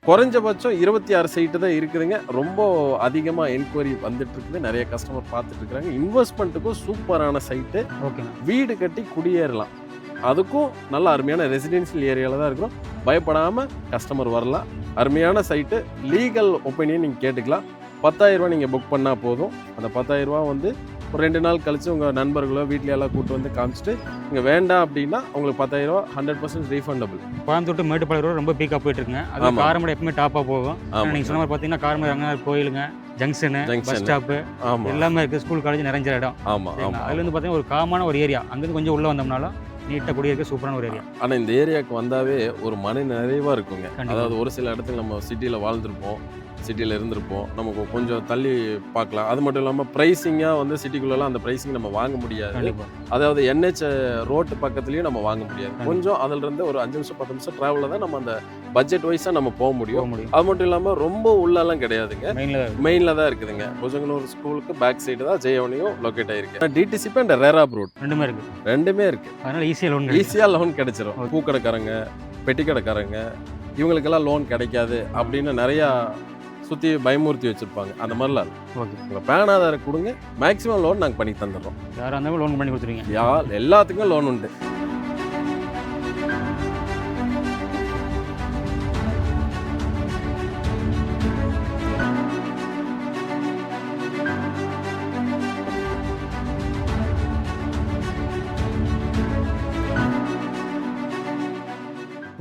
குறைஞ்சபட்சம் 26 சைட்டு தான் இருக்குதுங்க. ரொம்ப அதிகமா என்கொயரி வந்துட்டு இருக்குது. நிறைய கஸ்டமர் பார்த்துட்டு இருக்காங்க. இன்வெஸ்ட்மெண்ட்டுக்கும் சூப்பரான சைட்டு. ஓகேண்ணா. வீடு கட்டி குடியேறலாம். அதுக்கும் நல்ல அருமையான ரெசிடென்ஷியல் ஏரியாவில் தான் இருக்கிறோம். பயப்படாம கஸ்டமர் வரலாம். அருமையான சைட்டு. லீகல் ஒப்பீனியன் நீங்கள் கேட்டுக்கலாம். 10,000 நீங்கள் புக் பண்ணால் போதும். அந்த 10,000 வந்து ஒரு 2 நாள் கழிச்சு உங்கள் நண்பர்களோ வீட்டில் எல்லாம் கூப்பிட்டு வந்து காமிச்சிட்டு இங்கே வேண்டாம் அப்படின்னா உங்களுக்கு 10,000 100% ரீஃபண்டபிள். கோயம்புத்தூர் to மேட்டுப்பாளையம் ரொம்ப பீக்காக போயிட்டு இருக்குங்க. அது ஆமா. காரமடை எப்பவுமே டாப்பாக போகும். ஆமா. நீங்கள் சொன்ன மாதிரி பார்த்தீங்கன்னா காரமடை ரங்கநாதர் கோயிலுங்க, ஜங்ஷனு, பஸ் ஸ்டாப்பு ஆமாம் எல்லாமே இருக்குது. ஸ்கூல் காலேஜ் நிறைஞ்ச இடம். ஆமாம் ஆமாம். அதுல இருந்து பார்த்தீங்கன்னா ஒரு காமான ஒரு ஏரியா. அங்கேருந்து கொஞ்சம் உள்ளே வந்தோம்னாலும் நீட்டாக குடியிருக்க சூப்பரான ஒரு ஏரியா. ஆனால் இந்த ஏரியாவுக்கு வந்தாவே ஒரு மன நிறைவாக இருக்குங்க. கண்டிப்பா. அதாவது ஒரு சில இடத்துல நம்ம சிட்டியில் வாழ்ந்துருப்போம், சிட்டியில் இருந்திருப்போம், நமக்கு கொஞ்சம் தள்ளி பார்க்கலாம். அது மட்டும் இல்லாமல் ப்ரைஸிங்காக வந்து சிட்டிக்குள்ளெல்லாம் அந்த ப்ரைஸிங் நம்ம வாங்க முடியாது. கண்டிப்பாக. அதாவது NH ரோட்டு பக்கத்துலேயும் நம்ம வாங்க முடியாது. கொஞ்சம் அதிலிருந்து ஒரு 5 நிமிஷம் 10 நிமிஷம் ட்ராவலில் தான் நம்ம அந்த பட்ஜெட் வைஸாக நம்ம போக முடியும். அது மட்டும் இல்லாமல் ரொம்ப உள்ளெல்லாம் கிடையாதுங்க, மெயினில் தான் இருக்குதுங்க. புஜங்கனூர் ஸ்கூலுக்கு பேக் சைடு தான் ஜெயவனியும் லொக்கேட் ஆயிருக்கு. டிடிசிபி அண்ட் ரேராப் ரோட் ரெண்டுமே இருக்குது. ரெண்டுமே இருக்குது. அதனால் ஈஸியாக லோன் கிடைச்சிரும். பூக்கடைக்காரங்க, பெட்டி கடைக்காரங்க இவங்களுக்கெல்லாம் லோன் கிடைக்காது அப்படின்னு நிறையா சுற்றி பயமூர்த்தி வச்சுருப்பாங்க. அந்த மாதிரிலாம் இல்லை. ஓகே. உங்கள் பேன் ஆதாரம் கொடுங்க, மேக்ஸிமம் லோன் நாங்கள் பண்ணி தந்துடுறோம். யாராக இருந்தாலும் லோன் பண்ணி கொடுத்துருவீங்க. எல்லாத்துக்கும் லோன் உண்டு.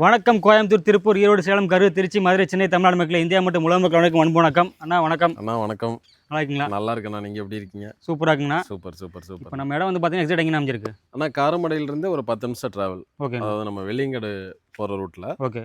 வணக்கம். கோயம்புத்தூர், திருப்பூர், ஈரோடு, சேலம், கரூர், திருச்சி, மதுரை, சென்னை, தமிழ்நாடு மக்கள், இந்தியா மற்றும் உலக மக்கள் வணக்கம். அன்பு வணக்கம் அண்ணா. வணக்கம் அண்ணா. வணக்கம். நல்லா இருக்கீங்களா? நல்லா இருக்கண்ணா. நீங்கள் எப்படி இருக்கீங்க? சூப்பராக இருக்குண்ணா. Super super super. இப்போ நம்ம இடம் வந்து பார்த்தீங்கன்னா எக்ஸாக்ட் எங்கே அமைஞ்சிருக்கு? அண்ணா காரமடையிலிருந்து ஒரு 10 நிமிஷம் ட்ராவல். ஓகே. அதாவது நம்ம வெள்ளியங்காடு போகிற ரூட்டில் ஓகே.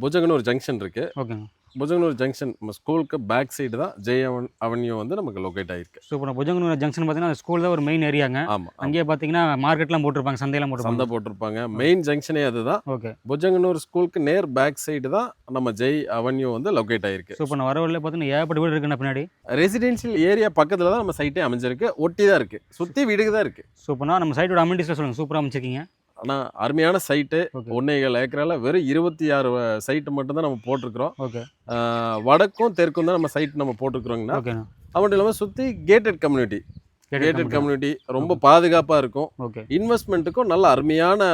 புஜங்கனூர் ஜங்ஷன் இருக்குது. ஓகேங்க. புஜங்கனூர் ஜங்ஷன் நம்ம ஸ்கூலுக்கு பேக் சைடு தான் ஜெய அவென்யூ வந்து நமக்கு லொக்கேட் ஆகிருக்கு. சூப்பர். புஜங்கனூர் ஜங்ஷன் பார்த்தீங்கன்னா ஸ்கூல் தான் ஒரு மெயின் ஏரியாங்க. ஆமாம். அங்கேயே பார்த்தீங்கன்னா மார்க்கெட்லாம் போட்டிருப்பாங்க, சந்தையெல்லாம் சந்தை போட்டிருப்பாங்க. மெயின் ஜங்ஷனே அதுதான். ஓகே. புஜங்கனூர் ஸ்கூலுக்கு நேர் பேக் சைடு தான் நம்ம ஜெய் அவென்யூ வந்து லொக்கேட் ஆகிருக்கு. சூப்பர். நான் வரவில்லை பார்த்தீங்கன்னா ஏகப்பட்ட வீடு இருக்குண்ணா பின்னாடி. ரெசிடென்ஷியல் ஏரியா பக்கத்தில் தான் நம்ம சைட்டே அமைஞ்சிருக்கு. ஒட்டி தான் இருக்குது, சுற்றி வீடுக்கு தான் இருக்குது. சூப்பர்ண்ணா. நம்ம சைட்டோட அமெனிட்டிஸில் சொல்லுங்கள். சூப்பராக அமைச்சிருக்கீங்க. ஆனால் அருமையான சைட்டு. ஓகே. 1.7 ஏக்கரால் வெறும் 26 சைட்டு மட்டும்தான் நம்ம போட்டிருக்கிறோம். ஓகே. வடக்கும் தெற்கும் தான் நம்ம சைட் நம்ம போட்டிருக்கிறோங்கண்ணா. ஓகேண்ணா. அது மட்டும் இல்லாமல் சுற்றி கேட்டட் கம்யூனிட்டி ரொம்ப பாதுகாப்பாக இருக்கும். ஓகே. இன்வெஸ்ட்மெண்ட்டுக்கும் நல்ல அருமையான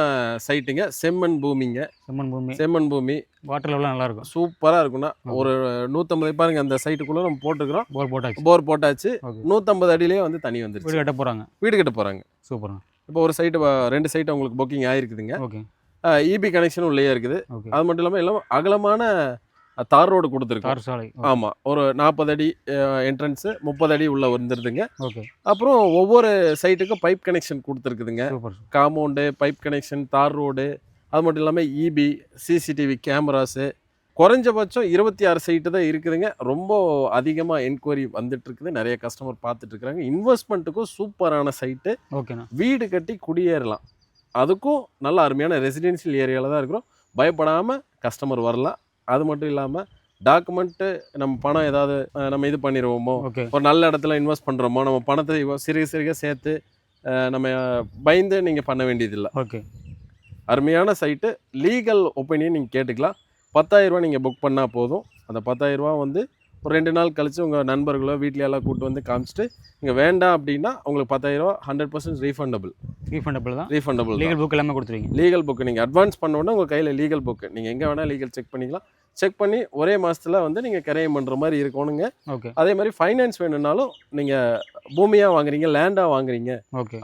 சைட்டுங்க. செம்மண் பூமி. வாட்டர் லெவலாம் நல்லா இருக்கும். சூப்பராக இருக்கும்னா ஒரு 150 பாருங்க அந்த சைட்டுக்குள்ளே நம்ம போட்டுக்கிறோம். போர் போட்டாச்சு. 150 அடியிலேயே வந்து தண்ணி வந்துருச்சு. வீடு கட்ட போகிறாங்க. சூப்பர். இப்போ ஒரு சைட்டு 2 சைட்டு அவங்களுக்கு புக்கிங் ஆகிருக்குதுங்க. ஓகே. EB கனெக்ஷனும் உள்ளே இருக்குது. அது மட்டும் இல்லாமல் எல்லாம் அகலமான தார் ரோடு கொடுத்துருக்கு. ஆமாம். ஒரு 40 அடி என்ட்ரன்ஸு, 30 அடி உள்ள வந்துருதுங்க. ஓகே. அப்புறம் ஒவ்வொரு சைட்டுக்கும் பைப் கனெக்ஷன் கொடுத்துருக்குதுங்க. Compound, pipe connection, tar road, அது மட்டும் இல்லாமல் EB, CCTV கேமராஸு. குறைஞ்சபட்சம் 26 சைட்டு தான் இருக்குதுங்க. ரொம்ப அதிகமாக என்கொயரி வந்துட்டு இருக்குது. நிறைய கஸ்டமர் பார்த்துட்டு இருக்கிறாங்க. இன்வெஸ்ட்மெண்ட்டுக்கும் சூப்பரான சைட்டு. ஓகேண்ணா. வீடு கட்டி குடியேறலாம். அதுக்கும் நல்ல அருமையான ரெசிடென்ஷியல் ஏரியாவில் தான் இருக்கிறோம். பயப்படாமல் கஸ்டமர் வரலாம். அது மட்டும் இல்லாமல் டாக்குமெண்ட்டு நம்ம பணம் ஏதாவது நம்ம இது பண்ணிடுவோமோ, ஒரு நல்ல இடத்துல இன்வெஸ்ட் பண்ணுறோமோ, நம்ம பணத்தை சிறுக சேர்த்து நம்ம பயந்து நீங்கள் பண்ண வேண்டியதில்லை. ஓகே. அருமையான சைட்டு. லீகல் ஒப்பீனியன் நீங்கள் கேட்டுக்கலாம். 10,000 நீங்கள் புக் பண்ணால் போதும். அந்த 10,000 வந்து ஒரு 2 நாள் கழிச்சு உங்கள் நண்பர்களோ வீட்டில் எல்லாம் கூப்பிட்டு வந்து காமிச்சிட்டு இங்கே வேண்டாம் அப்படின்னா உங்களுக்கு 10,000 100% ரீஃபண்டபிள் தான். லீகல் புக் எல்லாமே கொடுத்துருவீங்க. லீகல் புக் நீங்கள் அட்வான்ஸ் பண்ண உடனே உங்கள் கையில் லீகல் புக்கு நீங்கள் எங்கே வேணால் லீகல் செக் பண்ணிக்கலாம். செக் பண்ணி ஒரே மாதத்தில் வந்து நீங்கள் கிரையம் பண்ணுற மாதிரி இருக்கணுங்க. ஓகே. அதே மாதிரி ஃபைனான்ஸ் வேணும்னாலும் நீங்கள் பூமியாக வாங்குறீங்க, லேண்டாக வாங்குறீங்க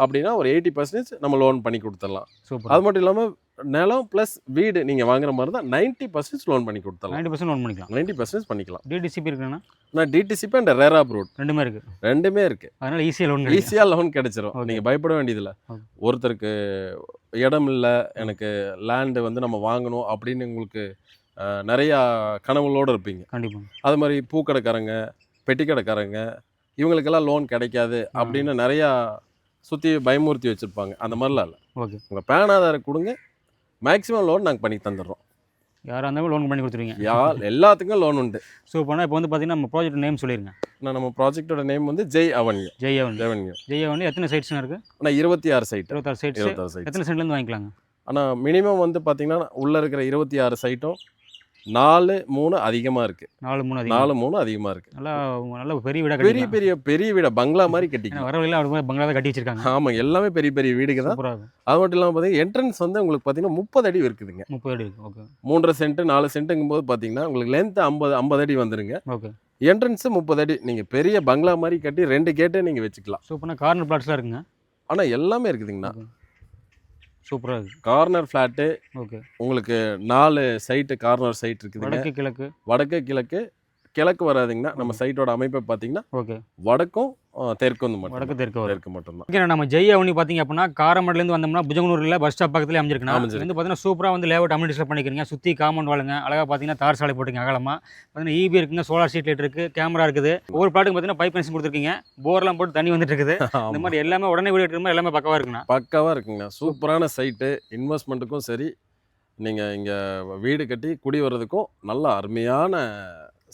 அப்படின்னா ஒரு 80% நம்ம லோன் பண்ணி கொடுத்துடலாம். அது மட்டும் இல்லாமல் நிலம் ப்ளஸ் வீடு நீங்கள் வாங்குற மாதிரி தான் 90% லோன் பண்ணி கொடுத்துடலாம். 90% பண்ணிக்கலாம். டிடிசிபி இருக்குண்ணா. நான் டிடிசிபி அண்ட் ரேராப் ரோட் ரெண்டுமே இருக்குது. அதனால் ஈஸியாக லோன் கிடைச்சிரும். நீங்கள் பயப்பட வேண்டியதில்லை. ஒருத்தருக்கு இடம் இல்லை, எனக்கு லேண்டு வந்து நம்ம வாங்கணும் அப்படின்னு உங்களுக்கு நிறையா கனவுகளோடு இருப்பீங்க. கண்டிப்பாக. அது மாதிரி பூக்கடைக்காரங்க, பெட்டி கடைக்காரங்க இவங்களுக்கெல்லாம் லோன் கிடைக்காது அப்படின்னு நிறையா சுற்றி பயமூர்த்தி வச்சுருப்பாங்க. அந்த மாதிரிலாம் இல்லை. ஓகே. உங்கள் பேன் ஆதாரம் கொடுங்க, மேக்ஸிமம் லோன் நாங்கள் பண்ணி தந்துடுறோம். யாராக இருந்தாலும் லோன் பண்ணி கொடுத்துருவீங்க. எல்லாத்துக்கும் லோன் உண்டு. சூப்பர்ண்ணா. இப்போ வந்து பார்த்தீங்கன்னா நம்ம ப்ராஜெக்ட் நேம் சொல்லிடுங்க. நம்ம ப்ராஜெக்டோட நேம் வந்து ஜெய் அவென்யூ. எத்தனை சைட்ஸ்னா இருக்குது? ஆனால் 26 சைட். 26 சைட்ஸ். எத்தனை சென்ட்லேருந்து வாங்கிக்கலாங்க? ஆனால் மினிமம் வந்து பார்த்தீங்கன்னா உள்ளே இருக்கிற 26 சைட்டும் 4-3 அதிகமாக இருக்குது. 4-3 அதிகம். 4-3 அதிகமாக இருக்குது. நல்லா நல்ல பெரிய வீடாக பெரிய கட்டி பெரிய பெரிய வீடை பங்களா மாதிரி ஏன்னா கட்டிக்கலாம். வர வழியில் அப்படி பங்களா தான் கட்டி வச்சிருக்காங்க. ஆமாம், எல்லாமே பெரிய பெரிய வீடுங்க தான். சூப்பராக இருக்கும். அது மட்டும் இல்லாமல் பார்த்தீங்கன்னா என்ட்ரன்ஸ் வந்து உங்களுக்கு பார்த்தீங்கன்னா 30 அடி இருக்குதுங்க. 30 அடி இருக்குது. ஓகே 3.5 சென்ட் 4 சென்ட்டுங்கும் போது பார்த்தீங்கன்னா உங்களுக்கு லென்த் 50 அடி வந்துருங்க. ஓகே. என்ட்ரன்ஸ் 30 அடி. நீங்கள் பெரிய பங்களா மாதிரி கட்டி 2 கேட்டே நீங்கள் வச்சுக்கலாம். சூப்பராக கார்னர் பிளாட்ஸ்லாம் இருக்குங்க. ஆனால் எல்லாமே இருக்குதுங்கண்ணா. சூப்பராக இருக்குது. Corner flat okay. உங்களுக்கு 4 சைட்டு கார்னர் சைட் இருக்குதுங்க. வடக்கு கிழக்கு. வடக்கு கிழக்கு வராதுங்கண்ணா. நம்ம சைட்டோட அமைப்பை பார்த்தீங்கன்னா ஓகே வடக்கும் தெற்கும் மட்டும். வடக்கு தெற்கு வரும். தெற்கு மட்டும்தான். ஓகே. நம்ம ஜெய் அவனி பார்த்தீங்க அப்படின்னா காரமடலேருந்து வந்தோம்னா புஜங்கனூரில் பஸ் ஸ்டாப் பக்கத்துலேயே அமைஞ்சிருக்குண்ணா. அமைஞ்சிருக்கு. வந்து பார்த்தீங்கன்னா சூப்பராக வந்து லேஅவுட் அம்யூனிட்டிஸில் பண்ணிக்கிறீங்க. சுற்றி காம்பவுண்ட் வாழுங்க. அழகாக பார்த்தீங்கன்னா தார் சாலை போட்டுங்க அகலமாக. பார்த்தீங்கன்னா ஈபி இருக்குங்க, சோலார் ஸ்ட்ரீட் லைட் இருக்குது, கேமரா இருக்குது. ஒவ்வொரு பிளாட்டுக்கு பார்த்தீங்கன்னா பைப் கனெக்ஷன் கொடுத்துருக்கீங்க. போர்லாம் போட்டு தண்ணி வந்துட்டு இருக்குது. இந்த மாதிரி எல்லாமே உடனே வீடு எடுக்கிற மாதிரி எல்லாமே பக்கவாக இருக்குண்ணா. பக்காவாக இருக்குங்கண்ணா. சூப்பரான சைட்டு. இன்வெஸ்ட்மெண்ட்டுக்கும் சரி, நீங்கள் இங்கே வீடு கட்டி குடி வர்றதுக்கும் நல்ல அருமையான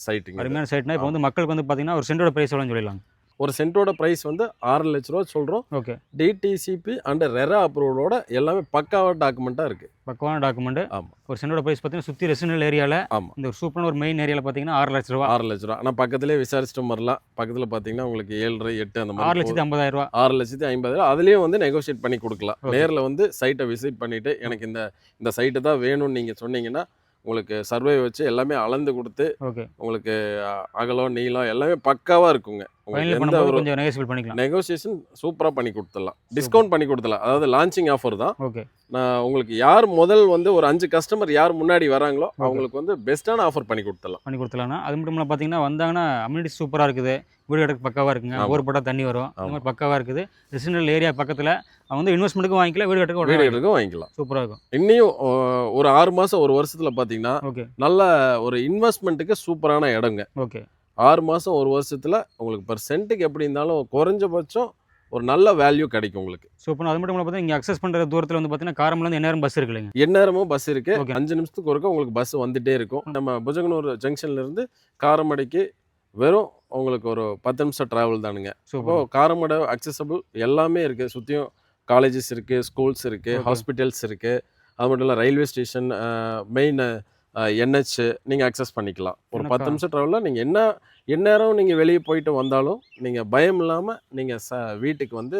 சைட்டுங்க. அருமையான சைட்னா இப்போ வந்து மக்களுக்கு வந்து பார்த்தீங்கன்னா ஒரு சென்டோட ப்ரைஸ் எவ்வளோன்னு சொல்லிடலாம். ஒரு சென்ட்டோட ப்ரைஸ் வந்து 6 லட்ச ரூபா சொல்கிறோம். ஓகே. டிடிசிபி அண்ட் ரெரா அப்ரூவலோட எல்லாமே பக்காவாக டாக்குமெண்ட்டாக இருக்குது. பக்கவான டாக்குமெண்ட். ஆமாம். ஒரு சென்டோட ப்ரைஸ் பார்த்தீங்கன்னா சுற்றி ரெசிடென்ஷியல் ஏரியாவில் ஆமாம். இந்த ஒரு சூப்பரான ஒரு மெயின் ஏரியாவில் பார்த்தீங்கன்னா 6 லட்ச ரூபா. 6 லட்ச ரூபா. ஆனால் பக்கத்துலேயே விசாரிச்சுட்டு வரலாம். பக்கத்தில் பார்த்தீங்கன்னா உங்களுக்கு 7.5 8 அந்த மாதிரி 6,50,000 ரூபா. 6,50,000. அதுலேயும் வந்து நெகோஷியேட் பண்ணி கொடுக்கலாம். நேரில் வந்து சைட்டை விசிட் பண்ணிவிட்டு எனக்கு இந்த சைட்டு தான் வேணும்னு நீங்கள் சொன்னீங்கன்னா உங்களுக்கு சர்வே வச்சு எல்லாமே அளந்து கொடுத்து ஓகே. உங்களுக்கு அகலம் நீளம் எல்லாமே பக்காவாக இருக்குங்க. ஃபைனல் உங்களுக்கு எந்த பண்ணும்போது ஒரு கொஞ்சம் நெகோஷியபிள் பண்ணிக்கலாம். நெகோசியேஷன் சூப்பராக பண்ணி கொடுத்துடலாம். டிஸ்கவுண்ட் பண்ணி கொடுத்துடலாம். அதாவது லான்ச்சிங் ஆஃபர் தான். ஓகே. நான் உங்களுக்கு யார் முதல் வந்து ஒரு 5 கஸ்டமர் யார் முன்னாடி வராங்களோ அவங்களுக்கு வந்து பெஸ்ட்டான ஆஃபர் பண்ணி கொடுத்துடலாம். பண்ணி கொடுத்துலாம்னா அது மட்டும் இல்லாமல் பார்த்தீங்கன்னா வந்தாங்கன்னா அம்யூனிட்டி சூப்பராக இருக்குது. வீடு கட்டுக்கு பக்காவாக இருக்குங்க. ஆமா. ஒரு பட்டா தண்ணி வரும். இந்த ஆமா. மாதிரி பக்காவாக இருக்குது. ரெசிடென்ஷியல் ஏரியா பக்கத்தில் அவங்க வந்து இன்வெஸ்ட்மெண்ட்டுக்கும் வாங்கிக்கலாம், வீடு கட்டுக்கு வீடு உடனே எடுக்கும் வாங்கிக்கலாம். சூப்பராக இருக்கும். இன்னியும் ஒரு 6 மாதம் ஒரு வருஷத்தில் பார்த்தீங்கன்னா ஓகே. நல்ல ஒரு இன்வெஸ்ட்மெண்ட்டுக்கு சூப்பரான இடங்க. ஓகே. 6 மாதம் ஒரு வருஷத்தில் உங்களுக்கு பர் சென்ட்டுக்கு எப்படி இருந்தாலும் குறைஞ்சபட்சம் ஒரு நல்ல வேல்யூ கிடைக்கும் உங்களுக்கு. சூப்பர். அது மட்டும் இல்லாமல் பார்த்தீங்கன்னா இங்கே அக்சஸ் பண்ணுற தூரத்தில் வந்து பார்த்தீங்கன்னா காரமலேருந்து எந்நேரம் பஸ் இருக்குல்லைங்க. எந்நேரமும் பஸ் இருக்கு. Okay. 5 நிமிஷத்துக்கு ஒருக்க உங்களுக்கு பஸ் வந்துட்டே இருக்கும். நம்ம புஜங்கனூர் ஜங்ஷன்ல இருந்து காரமடைக்கு வெறும் உங்களுக்கு ஒரு 10 நிமிஷம் டிராவல் தானுங்க. இப்போ சூப்பர். காரமடை அக்சசபிள் எல்லாமே இருக்கு. சுற்றியும் காலேஜஸ் இருக்கு, ஸ்கூல்ஸ் இருக்கு, Okay. ஹாஸ்பிட்டல்ஸ் இருக்கு. அது மட்டும் இல்லை ரயில்வே ஸ்டேஷன், மெயின் என்ஹெச் நீங்கள் அக்சஸ் பண்ணிக்கலாம். ஒரு என்னப்பா? 10 நிமிஷம் ட்ராவலில் நீங்கள் எந்நேரம் நீங்கள் வெளியே போயிட்டு வந்தாலும் நீங்கள் பயம் இல்லாமல் நீங்கள் வீட்டுக்கு வந்து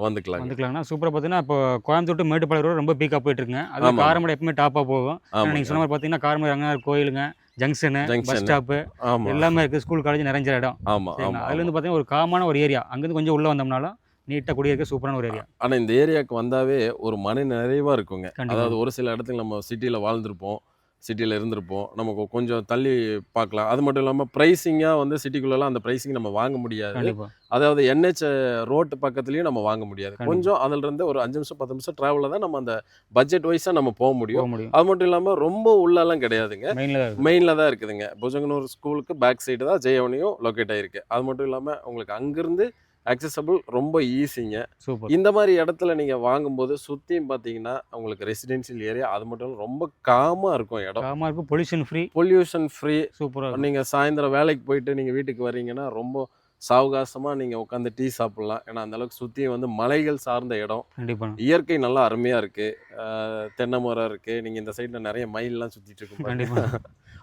வந்துக்கலாங்க. வந்துக்கலாங்கண்ணா. சூப்பராக பார்த்தீங்கன்னா இப்போ கோயம்புத்தூர் to மேட்டுப்பாளையம் ரோடு ரொம்ப பீக்காக போயிட்டு இருக்குங்க. அது ஆமாங்க. காரமடை எப்பவுமே டாப்பாக போகும். ஆமாங்க. நீங்கள் சொன்ன மாதிரி பார்த்தீங்கன்னா காரமடை ரங்கநாதர் கோயிலுங்க, ஜங்ஷனு, பஸ் Junction. ஸ்டாப்பு ஆமாம் எல்லாமே இருக்குது. ஸ்கூல் காலேஜ் நிறைஞ்ச இடம். ஆமாம் சரிங்களா? ஆமாம். அதுலேருந்து பார்த்தீங்கன்னா ஒரு காமான ஒரு ஏரியா. அங்கேருந்து கொஞ்சம் உள்ளே வந்தோம்னாலும் நீட்டாக குடியிருக்க சூப்பரான ஒரு ஏரியா. ஆனால் இந்த ஏரியாவுக்கு வந்தாவே ஒரு மன நிறைவாக இருக்குங்க. கண்டிப்பா. அதாவது ஒரு சில இடத்துல நம்ம சிட்டியில் வாழ்ந்திருப்போம், சிட்டியில் இருந்திருப்போம், நமக்கு கொஞ்சம் தள்ளி பார்க்கலாம். அது மட்டும் இல்லாமல் ப்ரைஸிங்காக வந்து சிட்டிக்குள்ளெல்லாம் அந்த ப்ரைஸிங் நம்ம வாங்க முடியாது. கண்டிப்பாக. அதாவது என்ஹெச் ரோட்டு பக்கத்துலேயும் நம்ம வாங்க முடியாது. கண்டிப்பா. கொஞ்சம் அதிலிருந்து ஒரு 5 நிமிஷம் 10 நிமிஷம் ட்ராவலில் தான் நம்ம அந்த பட்ஜெட் வைஸாக நம்ம போக முடியும். போக முடியும். அது மட்டும் இல்லாமல் ரொம்ப உள்ளெல்லாம் கிடையாதுங்க. மெயினில் தான் இருக்குது. மெயினில் தான் இருக்குதுங்க. புஜங்கனூர் ஸ்கூலுக்கு பேக் சைடு தான் ஜெயவனியும் லொக்கேட் ஆகிருக்கு. அது மட்டும் இல்லாமல் உங்களுக்கு அங்கேருந்து அக்சசபிள் ரொம்ப ஈஸிங்க. சூப்பர். இந்த மாதிரி இடத்துல நீங்கள் வாங்கும்போது சுற்றியும் பார்த்தீங்கன்னா உங்களுக்கு ரெசிடென்ஷியல் ஏரியா அது மட்டும் இல்லாமல் ரொம்ப காமாக இருக்கும் இடம். காமாக இருக்கும். Pollution free. Pollution free. சூப்பராக இருக்கும். நீங்கள் சாயந்தரம் வேலைக்கு போயிட்டு நீங்கள் வீட்டுக்கு வர்றீங்கன்னா ரொம்ப சாவகாசமாக நீங்கள் உட்காந்து டீ சாப்பிட்லாம். ஏன்னா அந்தளவுக்கு சுற்றியும் வந்து மலைகள் சார்ந்த இடம். கண்டிப்பாக. இயற்கை நல்லா அருமையாக இருக்குது. தென்னை மரம் இருக்குது. நீங்கள் இந்த சைடில் நிறைய மயிலெலாம் சுற்றிட்டு இருக்கும். கண்டிப்பாக.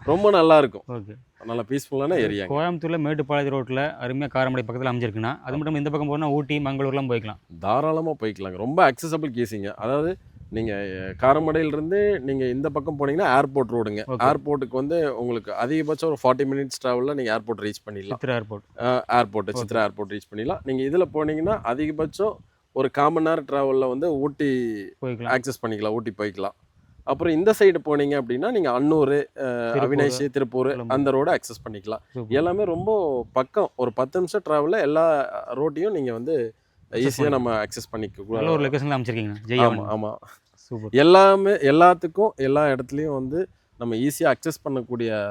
ரொம்ப நல்லா இருக்கும். ஓகே. நல்லா பீஸ்ஃபுல்லான ஏரியா. கோயம்புத்தூரில் மேட்டுப்பாளையம் ரோட்டில் அருமையாக காரமடை பக்கத்தில் அமைஞ்சிருக்குண்ணா. அது மட்டும் இந்த பக்கம் போனால் ஊட்டி மங்களூர்லாம் போய்க்கலாம். தாராளமாக போய்க்கலாங்க. ரொம்ப அக்சசபிள் கேசிங்க. அதாவது நீங்கள் காரமடையிலிருந்து நீங்கள் இந்த பக்கம் போனீங்கன்னா ஏர்போர்ட் ரோடுங்க. Okay. ஏர்போர்ட்டுக்கு வந்து உங்களுக்கு அதிகபட்சம் ஒரு 40 மினிட்ஸ் ட்ராவலில் நீங்கள் ஏர்போர்ட் ரீச் பண்ணிடலாம். Chitra airport. Airport Chitra airport reach பண்ணிடலாம். நீங்கள் இதில் போனீங்கன்னா அதிகபட்சம் ஒரு 1/4 மணி நேரம் ட்ராவலில் வந்து ஊட்டி போய்க்கலாம். ஆக்சஸ் பண்ணிக்கலாம், ஊட்டி போய்க்கலாம். அப்புறம் இந்த சைடு போனீங்க அப்படின்னா நீங்கள் அன்னூர், அவினாஷி, திருப்பூர் கிளம்பு. அந்த ரோடு ஆக்சஸ் பண்ணிக்கலாம். சூப்பர். எல்லாமே ரொம்ப பக்கம். ஒரு 10 நிமிஷம் ட்ராவலில் எல்லா ரோட்டையும் நீங்கள் வந்து ஈஸியாக நம்ம ஆக்சஸ் பண்ணிக்க. நல்ல ஒரு லொக்கேஷனில் அமைச்சிருக்கீங்க ஜெய் ஆமாம் ஆமாம். சூப்பர். எல்லாத்துக்கும் எல்லா இடத்துலையும் வந்து நம்ம ஈஸியாக அக்சஸ் பண்ணக்கூடிய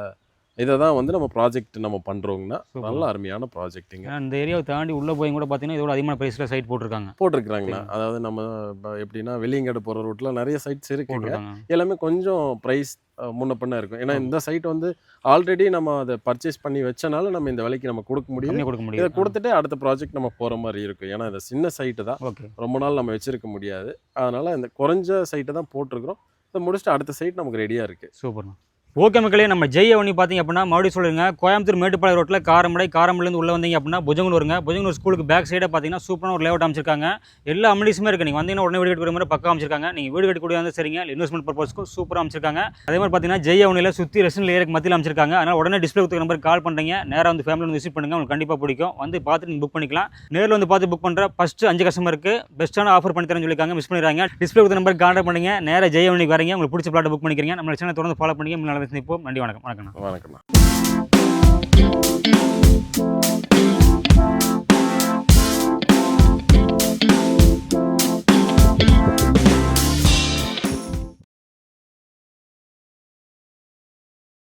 இதை தான் வந்து நம்ம ப்ராஜெக்ட் நம்ம பண்ணுறோங்கன்னா Super. நல்ல அருமையான ப்ராஜெக்ட்டுங்க. ஏன்னா இந்த ஏரியாவை தாண்டி உள்ளே போய் கூட பார்த்தீங்கன்னா இதோட அதிகமான ப்ரைஸில் சைட் போட்டிருக்காங்க. போட்டிருக்கிறாங்கண்ணா. அதாவது நம்ம இப்போ எப்படின்னா வெளியங்காடு போகிற ரூட்டில் நிறைய சைட்ஸ் இருக்குங்க. போட்டிருக்காங்க. எல்லாமே கொஞ்சம் ப்ரைஸ் முன்ன பின்ன இருக்கும். ஏன்னா இந்த சைட் வந்து ஆல்ரெடி நம்ம அதை பர்ச்சேஸ் பண்ணி வச்சனால நம்ம இந்த விலைக்கு நம்ம கொடுக்க முடியும். கம்மியாக கொடுக்க இதை முடியும். கொடுத்துட்டு அடுத்த ப்ராஜெக்ட் நம்ம போகிற மாதிரி இருக்கும். ஏன்னா இந்த சின்ன சைட்டு தான் ஓகே. ரொம்ப நாள் நம்ம வச்சிருக்க முடியாது. அதனால் இந்த குறைஞ்ச சைட்டை தான் போட்டிருக்கிறோம். இதை முடிச்சுட்டு அடுத்த சைட் நமக்கு ரெடியாக இருக்குது. சூப்பர்ண்ணா. ஓகே மக்களே, நம்ம ஜெய் அவனி பார்த்தீங்க அப்படின்னா மறுபடியும் சொல்லுங்க, கோயம்புத்தூர் மேட்டுப்பாளையம் ரோட்டில் காரமடையிலேருந்து உள்ள வந்தீங்க அப்படின்னா புஜங்கனூர் வருங்க. புஜங்கனூர் ஸ்கூலுக்கு பேக் சைடே பார்த்தீங்கன்னா சூப்பரான ஒரு லேஅவுட் அமைச்சிருக்காங்க. எல்லா அமினிட்டிஸுமே இருக்குது. நீங்கள் வந்தீங்கன்னா உடனே வீடு கட்டி மாதிரி பக்கம் அமைச்சிருக்காங்க. நீங்கள் வீடு கட்டி கூடிய சரிங்க, இன்வெஸ்ட்மெண்ட் பர்பஸ்க்கும் சூப்பராக அமைச்சிருக்காங்க. அதே மாதிரி பார்த்தீங்கன்னா ஜெய் அவனியில் சுற்றி ரெசிடென்ட் ஏரியாக்கு மத்தியில் அமைச்சிருக்காங்க. அதனால் உடனே டிஸ்பிளே கொடுத்த நம்பருக்கு கால் பண்ணுறீங்க, நேராக வந்து ஃபேமிலி வந்து விசிட் பண்ணுங்கள், உங்களுக்கு கண்டிப்பாக பிடிக்கும். வந்து பார்த்து நீங்கள் புக் பண்ணிக்கலாம். நேரில் வந்து பார்த்து புக் பண்ணுற ஃபஸ்ட்டு 5 கஸ்டமருக்கு பெஸ்ட்டான ஆஃபர் பண்ணி தரேன்னு சொல்லியிருக்காங்க. மிஸ் பண்ணிடுறாங்க. டிஸ்பிளே கொடுத்த நம்பருக்கு கான்டாக்ட் பண்ணுங்க, நேராக ஜெய் அவனிக்கு வரீங்க, உங்களுக்கு பிடிச்ச பிளாட்டை புக் பண்ணிக்கிறீங்க. நம்ம சேனலை தொடர்ந்து ஃபாலோ பண்ணிங்க. நல்ல சந்திப்போம். நன்றி, வணக்கம். வணக்கம். வணக்கம்.